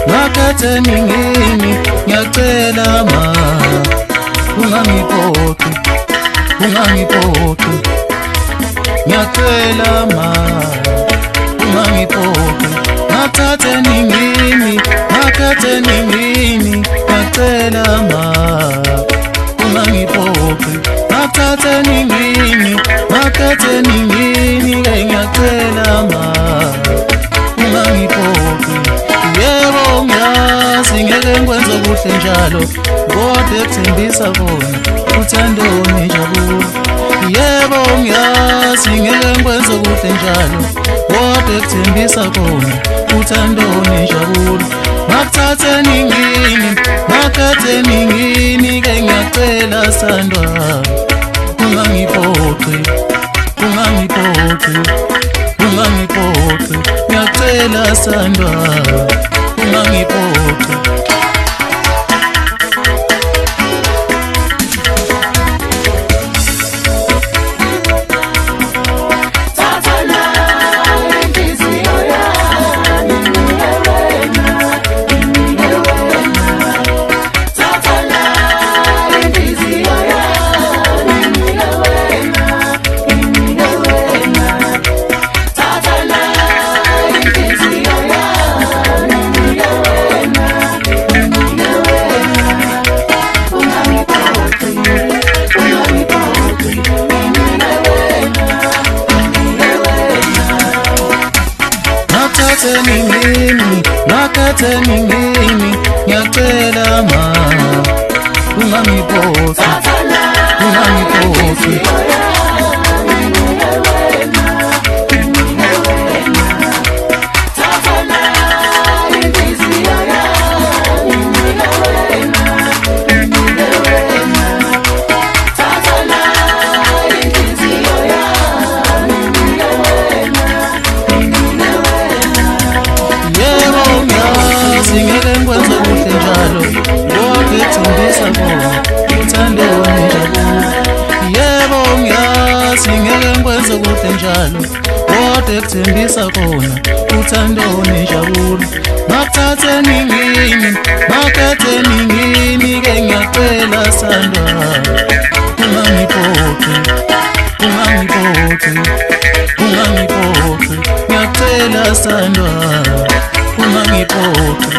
Nakathe ningeni ngiyacela ma ungangiphoqi ngiyacela ma ungangiphoqi nakathe ningeni ngiyacela ma ungangiphoqi nakathe ningeni ngiyacela ma ungangiphoqi. Yebo ngiyazi ngeke ngikwenze kuhle njalo kodwa ekuthembisa kona uthando nejabula. Yebo ngiyazi ngeke ngikwenze kuhle njalo kodwa ekuthembisa kona uthando nejabula. Nakathe ningini ke ngiyacela sandwa ungangiphoqi ngiyacela sandwa ungangiphoqi. Nakathe ningini ngiyacela ma ungangiphoqi ngeke ngikwenze kuhle njalo kodwa ekuthembisa kona uthando nejabula. Yebo ngiyazi ngeke ngikwenze kuhle njalo kodwa ekuthembisa kona uthando nejabula. Nakathe ningini ke ngiyacela sandwa ungangiphoqi ngiyacela sandwa ungangiphoqi.